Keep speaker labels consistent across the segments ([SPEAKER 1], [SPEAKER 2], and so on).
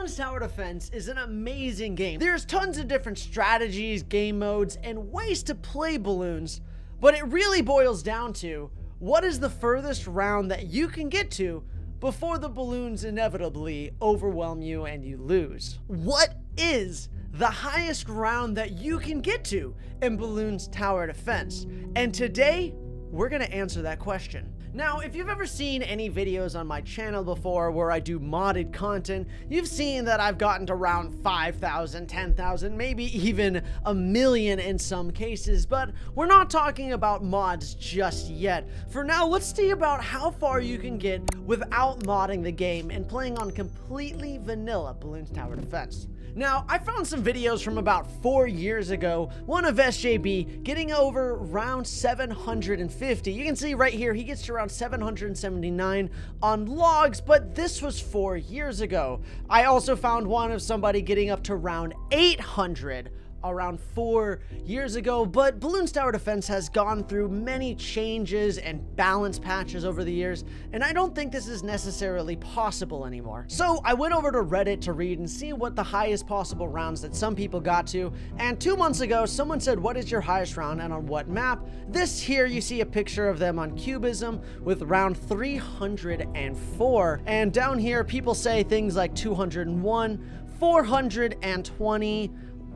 [SPEAKER 1] Bloons Tower Defense is an amazing game. There's tons of different strategies, game modes, and ways to play balloons, but it really boils down to what is the furthest round that you can get to before the balloons inevitably overwhelm you and you lose. What is the highest round that you can get to in Bloons Tower Defense? And today, we're gonna answer that question. Now, if you've ever seen any videos on my channel before where I do modded content, you've seen that I've gotten to around 5,000, 10,000, maybe even a million in some cases, but we're not talking about mods just yet. For now, let's see about how far you can get without modding the game and playing on completely vanilla Bloons Tower Defense. Now, I found some videos from about 4 years ago, one of SJB getting over round 750. You can see right here, he gets to around 779 on logs, but this was 4 years ago. I also found one of somebody getting up to round 800 around 4 years ago, but Bloons Tower Defense has gone through many changes and balance patches over the years, and I don't think this is necessarily possible anymore. So I went over to Reddit to read and see what the highest possible rounds that some people got to, and 2 months ago someone said, what is your highest round and on what map? This here, you see a picture of them on Cubism with round 304, and down here people say things like 201, 420,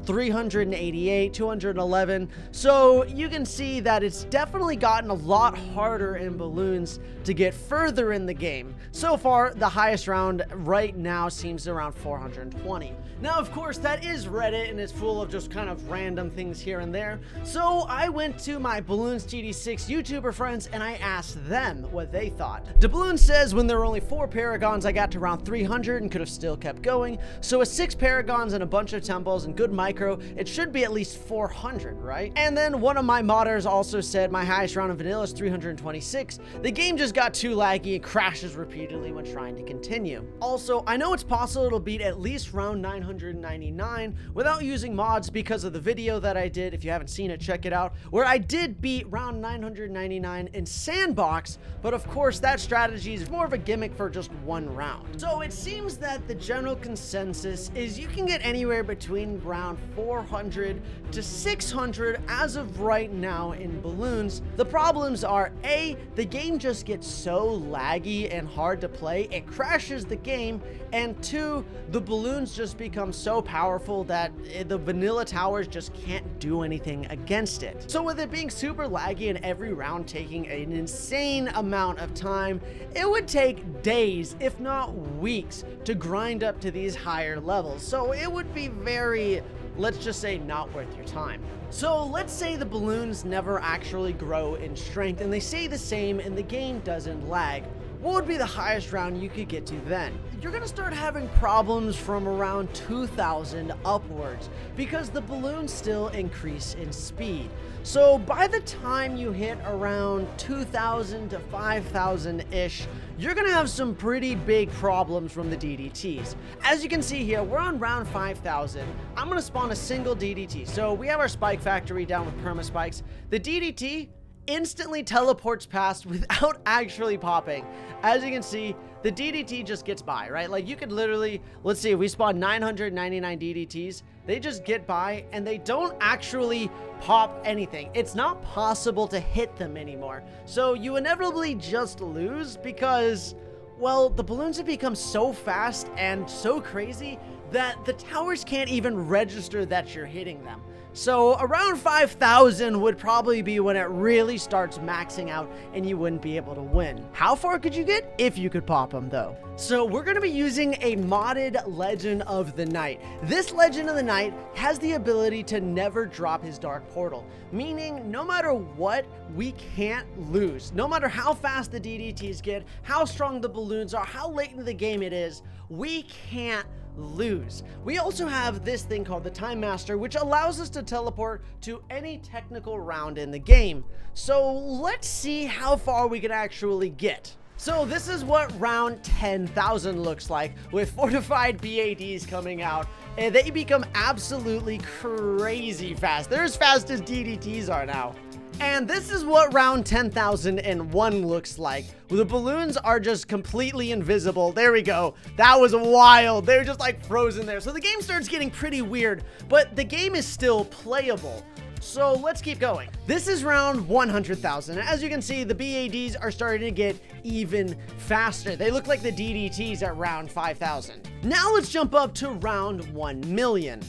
[SPEAKER 1] 388, 211. So you can see that it's definitely gotten a lot harder in balloons to get further in the game. So far, the highest round right now seems around 420. Now, of course, that is Reddit and it's full of just kind of random things here and there. So I went to my Bloons TD 6 YouTuber friends and I asked them what they thought. Bloons says when there were only 4 Paragons, I got to around 300 and could have still kept going. So with 6 Paragons and a bunch of temples and good micro, it should be at least 400, right? And then one of my modders also said my highest round of vanilla is 326. The game just got too laggy and crashes repeatedly when trying to continue. Also, I know it's possible it'll beat at least round 999 without using mods because of the video that I did. If you haven't seen it, check it out, where I did beat round 999 in sandbox, but of course that strategy is more of a gimmick for just one round. So it seems that the general consensus is you can get anywhere between round 400 to 600 as of right now in balloons. The problems are A, the game just gets so laggy and hard to play, it crashes the game, and 2, the balloons just become so powerful that the vanilla towers just can't do anything against it. So with it being super laggy and every round taking an insane amount of time, it would take days, if not weeks, to grind up to these higher levels. So it would be very, let's just say, not worth your time. So let's say the balloons never actually grow in strength and they stay the same and the game doesn't lag. What would be the highest round you could get to then? You're gonna start having problems from around 2,000 upwards because the balloons still increase in speed. So by the time you hit around 2,000 to 5,000-ish, you're gonna have some pretty big problems from the DDTs. As you can see here, we're on round 5,000. I'm gonna spawn a single DDT. So we have our spike factory down with perma spikes. The DDT instantly teleports past without actually popping. As you can see, the DDT just gets by, right? Like you could literally, let's see, if we spawn 999 DDTs, they just get by and they don't actually pop anything. It's not possible to hit them anymore. So you inevitably just lose because, well, the balloons have become so fast and so crazy that the towers can't even register that you're hitting them. So around 5,000 would probably be when it really starts maxing out and you wouldn't be able to win. How far could you get? If you could pop them though. So we're going to be using a modded Legend of the Night. This Legend of the Night has the ability to never drop his Dark Portal, meaning no matter what, we can't lose. No matter how fast the DDTs get, how strong the balloons are, how late in the game it is, we can't lose. We also have this thing called the Time Master, which allows us to teleport to any technical round in the game. So let's see how far we can actually get. So this is what round 10,000 looks like with fortified BADs coming out, and they become absolutely crazy fast. They're as fast as DDTs are now. And this is what round 10,001 looks like. The balloons are just completely invisible. There we go. That was wild. They're just like frozen there. So the game starts getting pretty weird, but the game is still playable. So let's keep going. This is round 100,000. As you can see, the BADs are starting to get even faster. They look like the DDTs at round 5,000. Now let's jump up to round 1 million.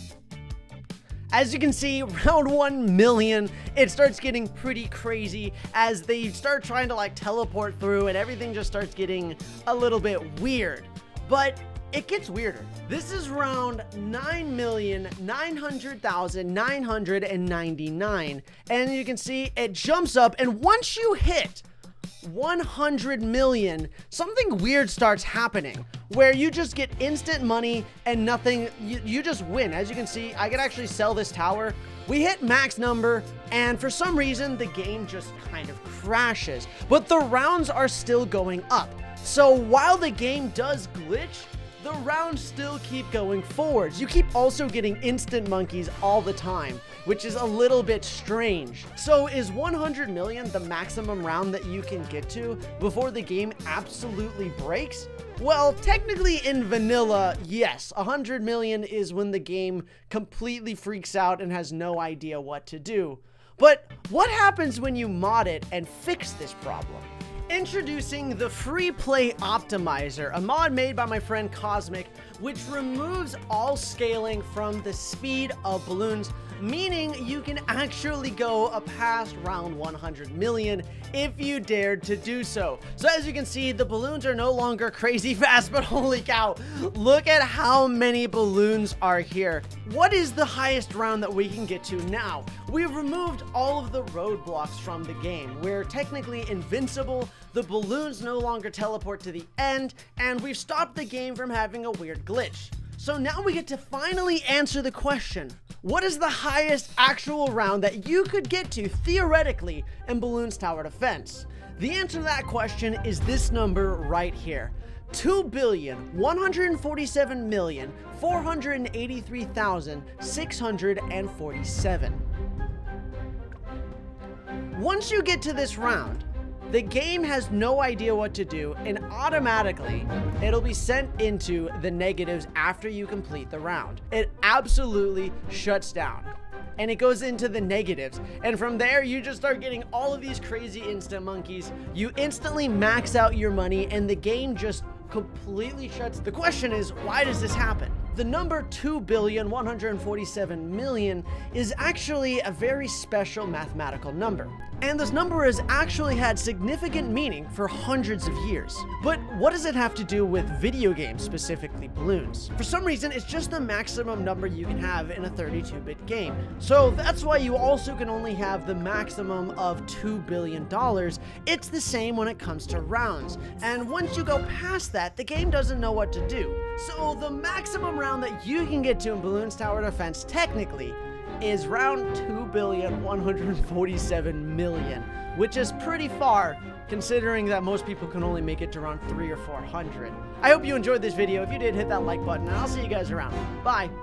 [SPEAKER 1] As you can see, round 1 million, it starts getting pretty crazy as they start trying to like teleport through and everything just starts getting a little bit weird. But it gets weirder. This is round 9,900,999. And you can see it jumps up, and once you hit 100 million, something weird starts happening where you just get instant money and nothing, you just win. As you can see, I can actually sell this tower. We hit max number, and for some reason the game just kind of crashes, but the rounds are still going up. So while the game does glitch, the rounds still keep going forwards. You keep also getting instant monkeys all the time, which is a little bit strange. So is 100 million the maximum round that you can get to before the game absolutely breaks? Well, technically in vanilla, yes, 100 million is when the game completely freaks out and has no idea what to do. But what happens when you mod it and fix this problem? Introducing the Free Play Optimizer, a mod made by my friend Cosmic, which removes all scaling from the speed of balloons, meaning you can actually go past round 100 million if you dared to do so. So as you can see, the balloons are no longer crazy fast, but holy cow, look at how many balloons are here. What is the highest round that we can get to now? We've removed all of the roadblocks from the game. We're technically invincible, the balloons no longer teleport to the end, and we've stopped the game from having a weird glitch. So now we get to finally answer the question, what is the highest actual round that you could get to theoretically in Bloons Tower Defense? The answer to that question is this number right here. 2,147,483,647. Once you get to this round, the game has no idea what to do, and automatically it'll be sent into the negatives after you complete the round. It absolutely shuts down and it goes into the negatives, and from there you just start getting all of these crazy instant monkeys. You instantly max out your money and the game just completely shuts. The question is, why does this happen? The number 2,147,000,000 is actually a very special mathematical number. And this number has actually had significant meaning for hundreds of years. But what does it have to do with video games, specifically Bloons? For some reason, it's just the maximum number you can have in a 32-bit game. So that's why you also can only have the maximum of $2 billion. It's the same when it comes to rounds. And once you go past that, the game doesn't know what to do. So the maximum round that you can get to in Bloons Tower Defense technically is round 2,147,000,000, which is pretty far considering that most people can only make it to around 300 or 400. I hope you enjoyed this video. If you did, hit that like button, and I'll see you guys around. Bye.